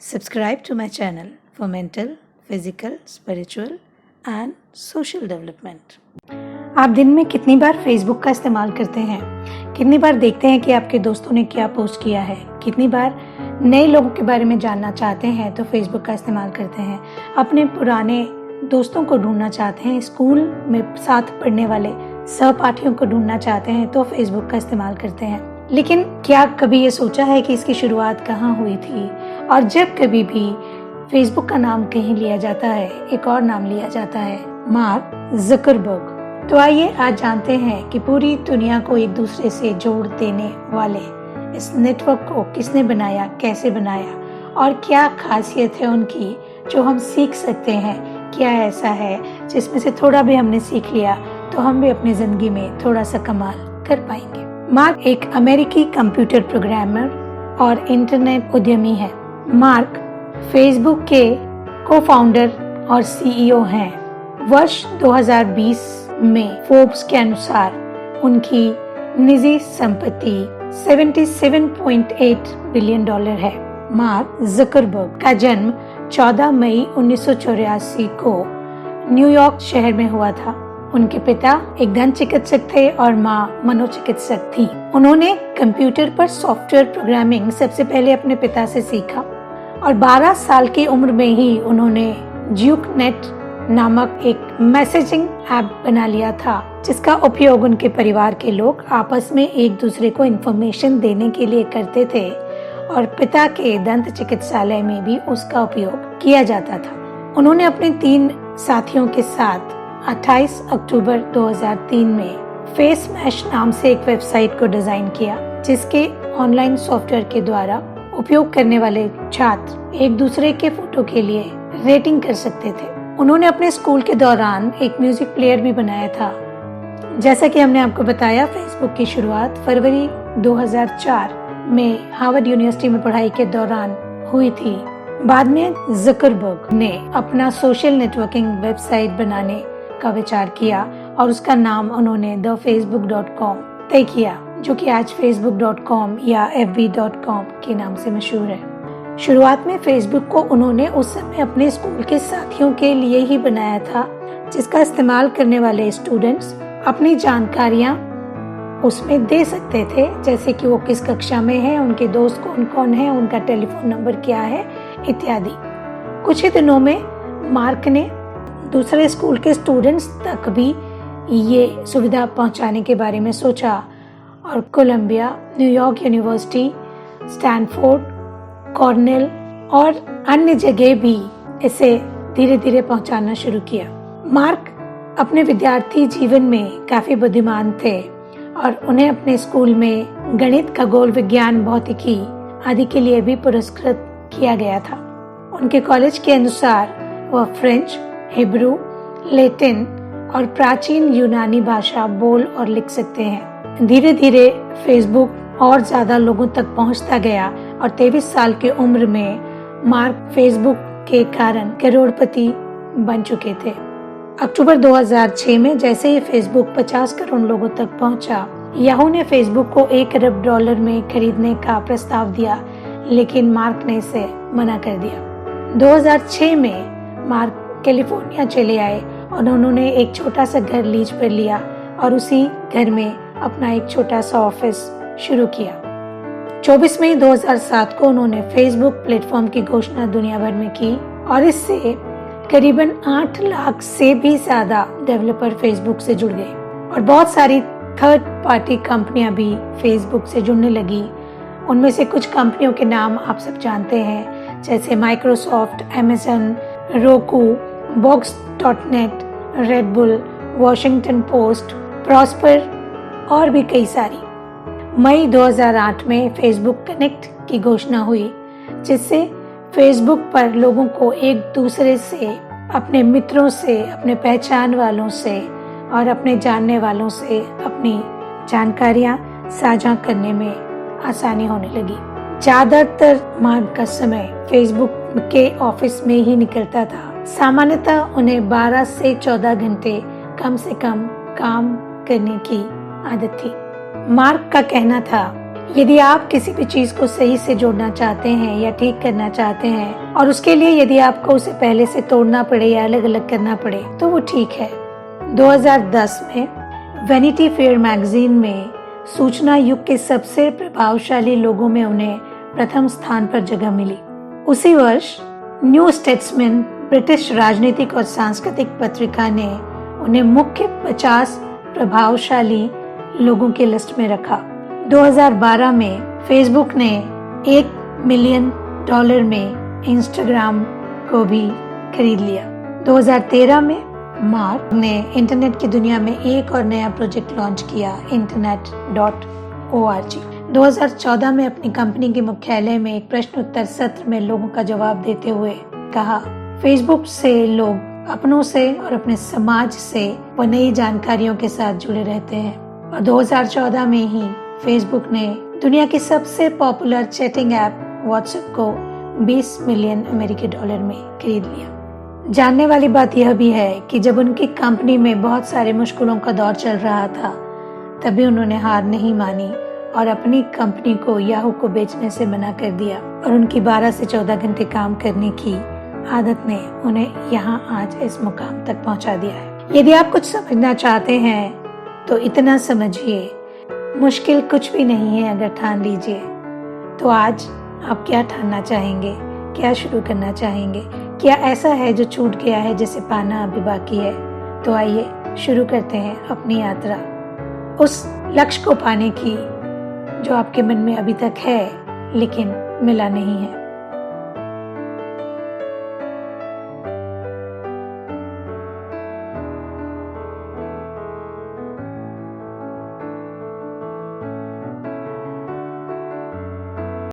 Subscribe to my channel for mental, physical, spiritual and social development. आप दिन में कितनी बार फेसबुक का इस्तेमाल करते हैं? कितनी बार देखते हैं कि आपके दोस्तों ने क्या पोस्ट किया है? कितनी बार नए लोगों के बारे में जानना चाहते हैं तो फेसबुक का इस्तेमाल करते हैं? अपने पुराने दोस्तों को ढूंढना चाहते हैं, स्कूल में साथ पढ़ने वाले सहपाठियों को ढूंढना चाहते हैं तो फेसबुक का इस्तेमाल करते हैं। लेकिन क्या कभी ये सोचा है कि इसकी शुरुआत कहाँ हुई थी? और जब कभी भी फेसबुक का नाम कहीं लिया जाता है, एक और नाम लिया जाता है, मार्क ज़करबर्ग। तो आइए आज जानते हैं कि पूरी दुनिया को एक दूसरे से जोड़ देने वाले इस नेटवर्क को किसने बनाया, कैसे बनाया और क्या खासियत है उनकी जो हम सीख सकते हैं। क्या ऐसा है जिसमें से थोड़ा भी हमने सीख लिया तो हम भी अपनी जिंदगी में थोड़ा सा कमाल कर पाएंगे। मार्क एक अमेरिकी कंप्यूटर प्रोग्रामर और इंटरनेट उद्यमी है। मार्क फेसबुक के को-फाउंडर और सीईओ हैं। वर्ष 2020 में फोर्ब्स के अनुसार उनकी निजी संपत्ति $77.8 बिलियन है। मार्क ज़करबर्ग का जन्म 14 मई 1984 को न्यूयॉर्क शहर में हुआ था। उनके पिता एक दंत चिकित्सक थे और माँ मनोचिकित्सक थी। उन्होंने कंप्यूटर पर सॉफ्टवेयर प्रोग्रामिंग सबसे पहले अपने पिता से सीखा और 12 साल की उम्र में ही उन्होंने ज्यूकनेट नामक एक मैसेजिंग ऐप बना लिया था, जिसका उपयोग उनके परिवार के लोग आपस में एक दूसरे को इन्फॉर्मेशन देने के लिए करते थे और पिता के दंत चिकित्सालय में भी उसका उपयोग किया जाता था। उन्होंने अपने 3 साथियों के साथ 28 अक्टूबर 2003 में फेसमैश नाम से एक वेबसाइट को डिजाइन किया, जिसके ऑनलाइन सॉफ्टवेयर के द्वारा उपयोग करने वाले छात्र एक दूसरे के फोटो के लिए रेटिंग कर सकते थे। उन्होंने अपने स्कूल के दौरान एक म्यूजिक प्लेयर भी बनाया था। जैसा कि हमने आपको बताया, फेसबुक की शुरुआत फरवरी 2004 में हार्वर्ड यूनिवर्सिटी में पढ़ाई के दौरान हुई थी। बाद में ज़करबर्ग ने अपना सोशल नेटवर्किंग वेबसाइट बनाने का विचार किया और उसका नाम उन्होंने thefacebook.com तय किया, जो कि आज facebook.com या fb.com के नाम से मशहूर है। शुरुआत में फेसबुक को उन्होंने उस समय अपने स्कूल के साथियों के लिए ही बनाया था, जिसका इस्तेमाल करने वाले स्टूडेंट्स अपनी जानकारियां उसमें दे सकते थे, जैसे कि वो किस कक्षा में है, उनके दोस्त कौन कौन है, उनका टेलीफोन नंबर क्या है इत्यादि। कुछ ही दिनों में मार्क ने दूसरे स्कूल के स्टूडेंट्स तक भी ये सुविधा पहुंचाने के बारे में सोचा और Columbia, New York university, Stanford, Cornell और अन्य जगह भी इसे धीरे धीरे पहुंचाना शुरू किया। मार्क अपने विद्यार्थी जीवन में काफी बुद्धिमान थे और उन्हें अपने स्कूल में गणित, खगोल विज्ञान, भौतिकी आदि के लिए भी पुरस्कृत किया गया था। उनके कॉलेज के अनुसार वह फ्रेंच, हिब्रू, लैटिन और प्राचीन यूनानी भाषा बोल और लिख सकते हैं। धीरे धीरे फेसबुक और ज्यादा लोगों तक पहुंचता गया और 23 साल की उम्र में मार्क फेसबुक के कारण करोड़पति बन चुके थे। अक्टूबर 2006 में जैसे ही फेसबुक 50 करोड़ लोगों तक पहुंचा, याहू ने फेसबुक को $1 अरब में खरीदने का प्रस्ताव दिया, लेकिन मार्क ने इसे मना कर दिया। 2006 में मार्क कैलिफोर्निया चले आए और उन्होंने एक छोटा सा घर लीज पर लिया और उसी घर में अपना एक छोटा सा ऑफिस शुरू किया। 24 मई 2007 को उन्होंने फेसबुक प्लेटफॉर्म की घोषणा दुनिया भर में की और इससे करीबन 8 लाख से भी ज्यादा डेवलपर फेसबुक से जुड़ गए और बहुत सारी थर्ड पार्टी कंपनियां भी फेसबुक से जुड़ने लगी। उनमें से कुछ कंपनियों के नाम आप सब जानते हैं, जैसे Microsoft, Amazon, Roku, Box net, Red Bull, Washington Post, Prosper और भी कई सारी। मई 2008 में फेसबुक कनेक्ट की घोषणा हुई, जिससे फेसबुक पर लोगों को एक दूसरे से, अपने मित्रों से, अपने पहचान वालों से और अपने जानने वालों से अपनी जानकारियां साझा करने में आसानी होने लगी। ज्यादातर मार्क का समय फेसबुक के ऑफिस में ही निकलता था। सामान्यतः उन्हें 12 से 14 घंटे कम से कम काम करने की आदत थी। मार्क का कहना था यदि आप किसी भी चीज को सही से जोड़ना चाहते हैं या ठीक करना चाहते हैं और उसके लिए यदि आपको उसे पहले से तोड़ना पड़े या अलग अलग करना पड़े तो वो ठीक है। 2010 में वैनिटी फेयर मैगजीन में सूचना युग के सबसे प्रभावशाली लोगों में उन्हें प्रथम स्थान पर जगह मिली। उसी वर्ष न्यू स्टेट्समैन ब्रिटिश राजनीतिक और सांस्कृतिक पत्रिका ने उन्हें मुख्य 50 प्रभावशाली लोगों की लिस्ट में रखा। 2012 में फेसबुक ने $1 मिलियन में इंस्टाग्राम को भी खरीद लिया। 2013 में मार्क ने इंटरनेट की दुनिया में एक और नया प्रोजेक्ट लॉन्च किया, internet.org। 2014 में अपनी कंपनी के मुख्यालय में एक प्रश्न उत्तर सत्र में लोगों का जवाब देते हुए कहा, फेसबुक से लोग अपनों से और अपने समाज से व नई जानकारियों के साथ जुड़े रहते हैं। और 2014 में ही फेसबुक ने दुनिया की सबसे पॉपुलर चैटिंग ऐप व्हाट्सएप को $20 मिलियन में खरीद लिया। जानने वाली बात यह भी है कि जब उनकी कंपनी में बहुत सारे मुश्किलों का दौर चल रहा था, तभी उन्होंने हार नहीं मानी और अपनी कंपनी को याहू को बेचने से मना कर दिया। और उनकी 12 से 14 घंटे काम करने की आदत ने उन्हें यहाँ आज इस मुकाम तक पहुँचा दिया है। यदि आप कुछ समझना चाहते हैं तो इतना समझिए, मुश्किल कुछ भी नहीं है अगर ठान लीजिए। तो आज आप क्या ठानना चाहेंगे, क्या शुरू करना चाहेंगे? क्या ऐसा है जो छूट गया है जिसे पाना अभी बाकी है? तो आइए शुरू करते हैं अपनी यात्रा उस लक्ष्य को पाने की जो आपके मन में अभी तक है लेकिन मिला नहीं है।